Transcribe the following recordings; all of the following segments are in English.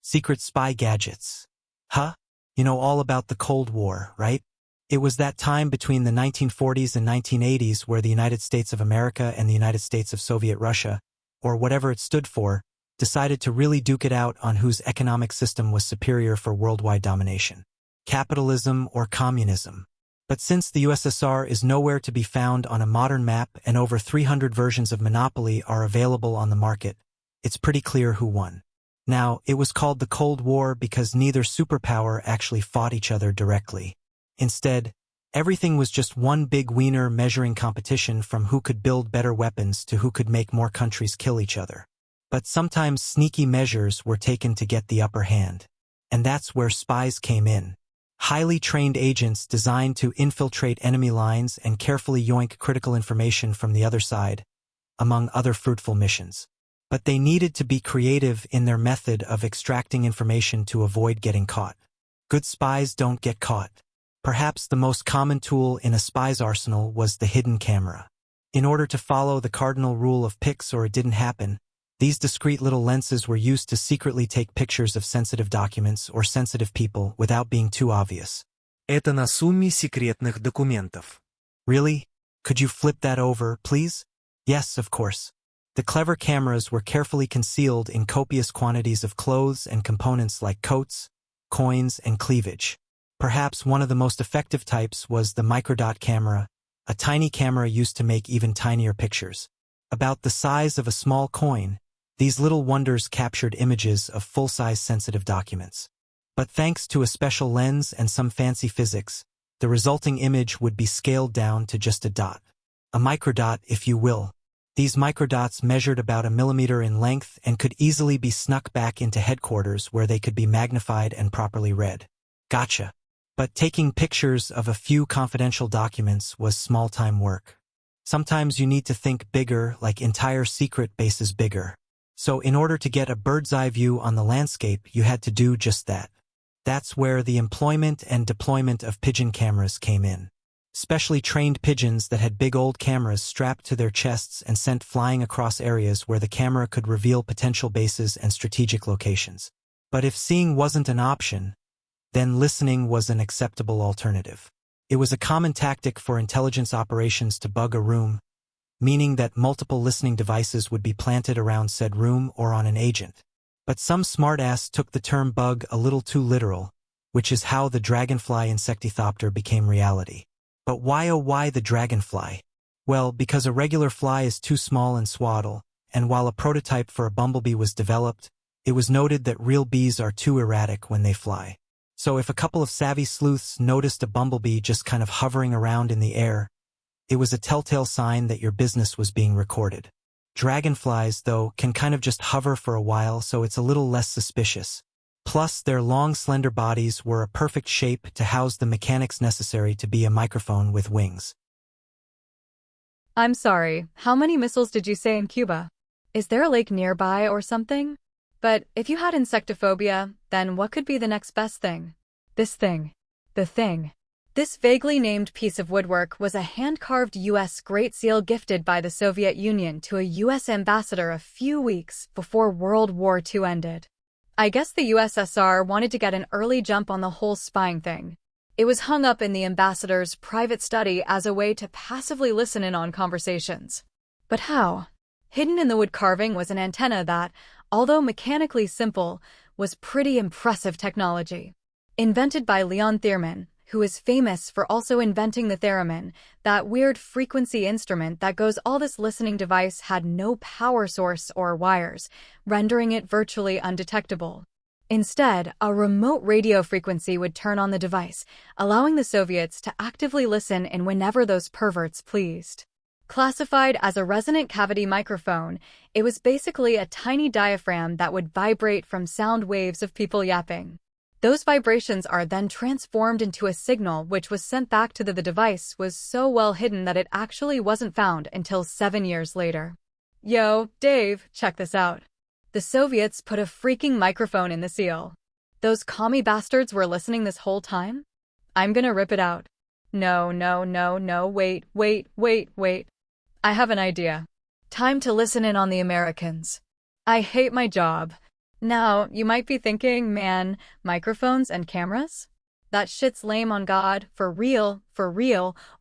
Secret spy gadgets. Huh? You know all about the Cold War, right? It was that time between the 1940s and 1980s where the United States of America and the United States of Soviet Russia, or whatever it stood for, decided to really duke it out on whose economic system was superior for worldwide domination. Capitalism or communism. But since the USSR is nowhere to be found on a modern map and over 300 versions of Monopoly are available on the market, it's pretty clear who won. Now, it was called the Cold War because neither superpower actually fought each other directly. Instead, everything was just one big wiener measuring competition from who could build better weapons to who could make more countries kill each other. But sometimes sneaky measures were taken to get the upper hand. And that's where spies came in. Highly trained agents designed to infiltrate enemy lines and carefully yoink critical information from the other side, among other fruitful missions. But they needed to be creative in their method of extracting information to avoid getting caught. Good spies don't get caught. Perhaps the most common tool in a spy's arsenal was the hidden camera. In order to follow the cardinal rule of pics or it didn't happen, these discreet little lenses were used to secretly take pictures of sensitive documents or sensitive people without being too obvious. Это на сумме секретных документов. Really? Could you flip that over, please? Yes, of course. The clever cameras were carefully concealed in copious quantities of clothes and components like coats, coins, and cleavage. Perhaps one of the most effective types was the microdot camera, a tiny camera used to make even tinier pictures. About the size of a small coin, these little wonders captured images of full-size sensitive documents. But thanks to a special lens and some fancy physics, the resulting image would be scaled down to just a dot. A microdot, if you will. These microdots measured about 1 millimeter in length and could easily be snuck back into headquarters where they could be magnified and properly read. Gotcha. But taking pictures of a few confidential documents was small-time work. Sometimes you need to think bigger, like entire secret bases bigger. So in order to get a bird's-eye view on the landscape, you had to do just that. That's where the employment and deployment of pigeon cameras came in. Specially trained pigeons that had big old cameras strapped to their chests and sent flying across areas where the camera could reveal potential bases and strategic locations. But if seeing wasn't an option, then listening was an acceptable alternative. It was a common tactic for intelligence operations to bug a room, meaning that multiple listening devices would be planted around said room or on an agent. But some smartass took the term bug a little too literal, which is how the dragonfly insectithopter became reality. But why oh why the dragonfly? Well, because a regular fly is too small and swaddle, and while a prototype for a bumblebee was developed, it was noted that real bees are too erratic when they fly. So if a couple of savvy sleuths noticed a bumblebee just kind of hovering around in the air, it was a telltale sign that your business was being recorded. Dragonflies, though, can kind of just hover for a while, so it's a little less suspicious. Plus, their long, slender bodies were a perfect shape to house the mechanics necessary to be a microphone with wings. I'm sorry, how many missiles did you say in Cuba? Is there a lake nearby or something? But if you had insectophobia, then what could be the next best thing? This thing. The thing. This vaguely named piece of woodwork was a hand-carved U.S. Great Seal gifted by the Soviet Union to a U.S. ambassador a few weeks before World War II ended. I guess the USSR wanted to get an early jump on the whole spying thing. It was hung up in the ambassador's private study as a way to passively listen in on conversations. But how? Hidden in the wood carving was an antenna that, although mechanically simple, was pretty impressive technology. Invented by Leon Theremin, who is famous for also inventing the theremin, that weird frequency instrument that goes all this listening device had no power source or wires, rendering it virtually undetectable. Instead, a remote radio frequency would turn on the device, allowing the Soviets to actively listen in whenever those perverts pleased. Classified as a resonant cavity microphone, it was basically a tiny diaphragm that would vibrate from sound waves of people yapping. Those vibrations are then transformed into a signal which was sent back to the device was so well hidden that it actually wasn't found until 7 years later. Yo, Dave, check this out. The Soviets put a freaking microphone in the seal. Those commie bastards were listening this whole time? I'm gonna rip it out. No, wait. I have an idea. Time to listen in on the Americans. I hate my job. Now, you might be thinking, man, microphones and cameras? That shit's lame on God, for real,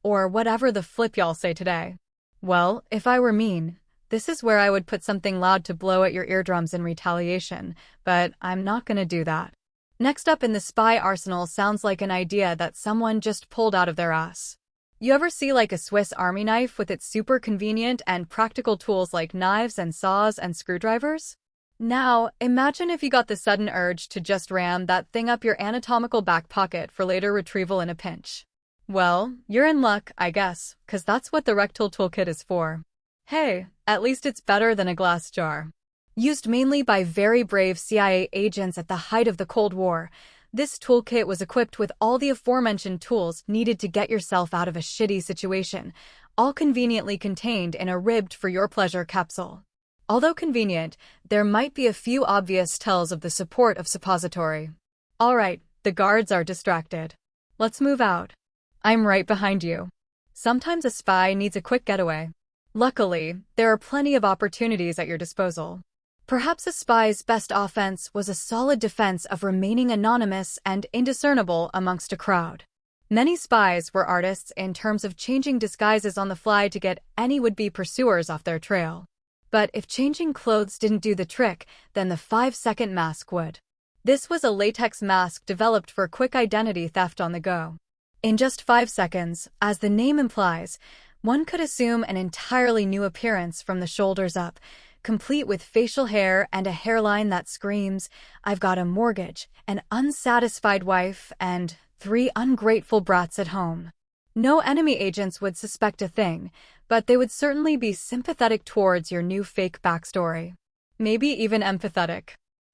or whatever the flip y'all say today. Well, if I were mean, this is where I would put something loud to blow at your eardrums in retaliation, but I'm not gonna do that. Next up in the spy arsenal sounds like an idea that someone just pulled out of their ass. You ever see like a Swiss Army knife with its super convenient and practical tools like knives and saws and screwdrivers? Now, imagine if you got the sudden urge to just ram that thing up your anatomical back pocket for later retrieval in a pinch. Well, you're in luck, I guess, 'cause that's what the rectal toolkit is for. Hey, at least it's better than a glass jar. Used mainly by very brave CIA agents at the height of the Cold War, this toolkit was equipped with all the aforementioned tools needed to get yourself out of a shitty situation, all conveniently contained in a ribbed-for-your-pleasure capsule. Although convenient, there might be a few obvious tells of the support of suppository. Alright, the guards are distracted. Let's move out. I'm right behind you. Sometimes a spy needs a quick getaway. Luckily, there are plenty of opportunities at your disposal. Perhaps a spy's best offense was a solid defense of remaining anonymous and indiscernible amongst a crowd. Many spies were artists in terms of changing disguises on the fly to get any would-be pursuers off their trail. But if changing clothes didn't do the trick, then the 5-second mask would. This was a latex mask developed for quick identity theft on the go. In just 5 seconds, as the name implies, one could assume an entirely new appearance from the shoulders up, complete with facial hair and a hairline that screams, "I've got a mortgage, an unsatisfied wife, and 3 ungrateful brats at home." No enemy agents would suspect a thing, but they would certainly be sympathetic towards your new fake backstory. Maybe even empathetic.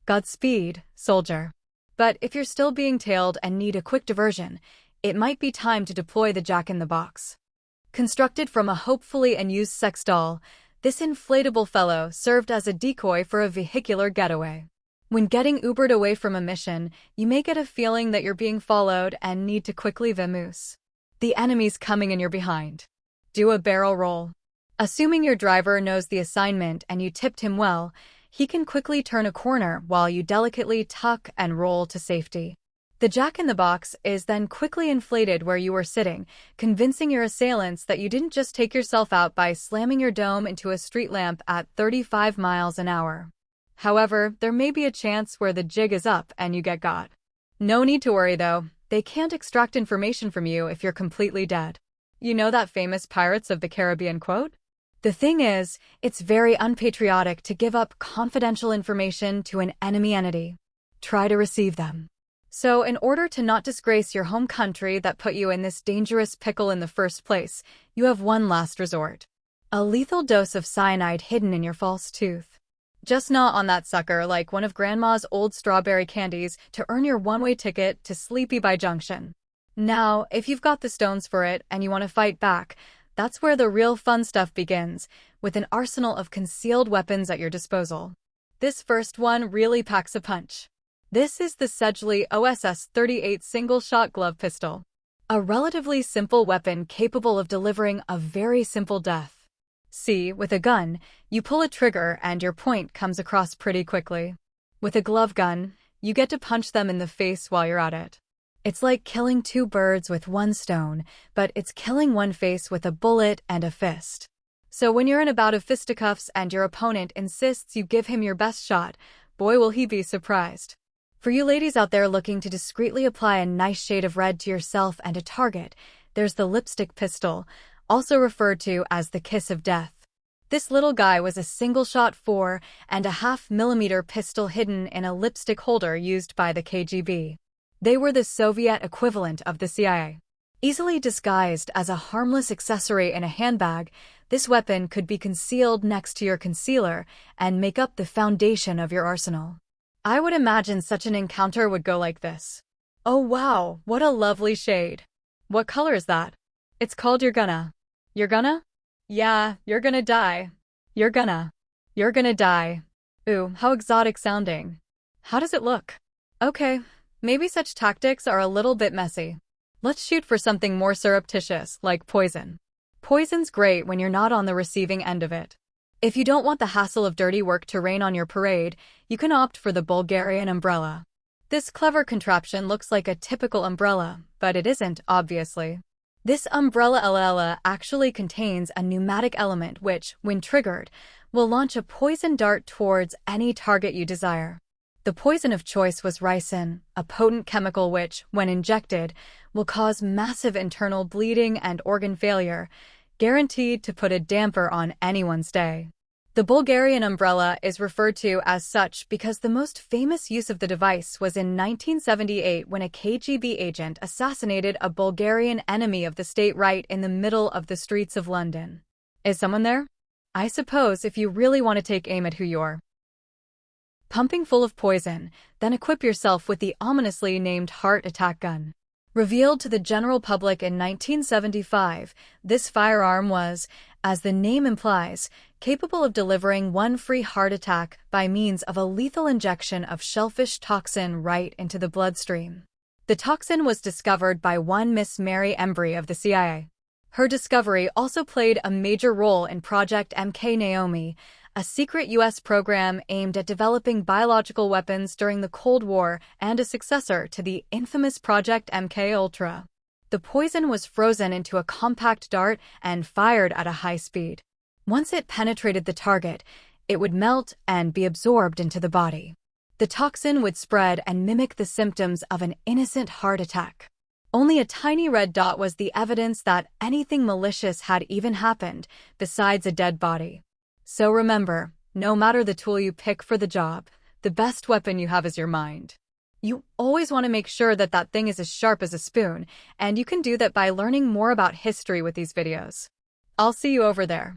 Godspeed, soldier. But if you're still being tailed and need a quick diversion, it might be time to deploy the Jack-in-the-Box. Constructed from a hopefully unused sex doll, this inflatable fellow served as a decoy for a vehicular getaway. When getting Ubered away from a mission, you may get a feeling that you're being followed and need to quickly vamoose. The enemy's coming and you're behind. Do a barrel roll. Assuming your driver knows the assignment and you tipped him well, he can quickly turn a corner while you delicately tuck and roll to safety. The Jack-in-the-Box is then quickly inflated where you were sitting, convincing your assailants that you didn't just take yourself out by slamming your dome into a street lamp at 35 miles an hour. However, there may be a chance where the jig is up and you get got. No need to worry though. They can't extract information from you if you're completely dead. You know that famous Pirates of the Caribbean quote? The thing is, it's very unpatriotic to give up confidential information to an enemy entity. Try to receive them. So in order to not disgrace your home country that put you in this dangerous pickle in the first place, you have one last resort. A lethal dose of cyanide hidden in your false tooth. Just gnaw on that sucker like one of Grandma's old strawberry candies to earn your one-way ticket to Sleepy By Junction. Now, if you've got the stones for it and you want to fight back, that's where the real fun stuff begins, with an arsenal of concealed weapons at your disposal. This first one really packs a punch. This is the Sedgley OSS-38 single-shot glove pistol. A relatively simple weapon capable of delivering a very simple death. See, with a gun, you pull a trigger and your point comes across pretty quickly. With a glove gun, you get to punch them in the face while you're at it. It's like killing 2 birds with 1 stone, but it's killing one face with a bullet and a fist. So when you're in a bout of fisticuffs and your opponent insists you give him your best shot, boy will he be surprised. For you ladies out there looking to discreetly apply a nice shade of red to yourself and a target, there's the lipstick pistol, also referred to as the kiss of death. This little guy was a single-shot 4.5mm pistol hidden in a lipstick holder used by the KGB. They were the Soviet equivalent of the CIA. Easily disguised as a harmless accessory in a handbag, this weapon could be concealed next to your concealer and make up the foundation of your arsenal. I would imagine such an encounter would go like this. Oh wow, what a lovely shade. What color is that? It's called You're Gonna. You're gonna? Yeah, you're gonna die. You're gonna. You're gonna die. Ooh, how exotic sounding. How does it look? Okay, maybe such tactics are a little bit messy. Let's shoot for something more surreptitious, like poison. Poison's great when you're not on the receiving end of it. If you don't want the hassle of dirty work to rain on your parade, you can opt for the Bulgarian umbrella. This clever contraption looks like a typical umbrella, but it isn't, obviously. This umbrella actually contains a pneumatic element which, when triggered, will launch a poison dart towards any target you desire. The poison of choice was ricin, a potent chemical which, when injected, will cause massive internal bleeding and organ failure, guaranteed to put a damper on anyone's day. The Bulgarian umbrella is referred to as such because the most famous use of the device was in 1978 when a KGB agent assassinated a Bulgarian enemy of the state right in the middle of the streets of London. Is someone there? I suppose if you really want to take aim at who you're pumping full of poison, then equip yourself with the ominously named heart attack gun. Revealed to the general public in 1975, this firearm was, as the name implies, capable of delivering one free heart attack by means of a lethal injection of shellfish toxin right into the bloodstream. The toxin was discovered by one Miss Mary Embry of the CIA. Her discovery also played a major role in Project MK Naomi, a secret U.S. program aimed at developing biological weapons during the Cold War and a successor to the infamous Project MK Ultra. The poison was frozen into a compact dart and fired at a high speed. Once it penetrated the target, it would melt and be absorbed into the body. The toxin would spread and mimic the symptoms of an innocent heart attack. Only a tiny red dot was the evidence that anything malicious had even happened, besides a dead body. So remember, no matter the tool you pick for the job, the best weapon you have is your mind. You always want to make sure that that thing is as sharp as a spoon, and you can do that by learning more about history with these videos. I'll see you over there.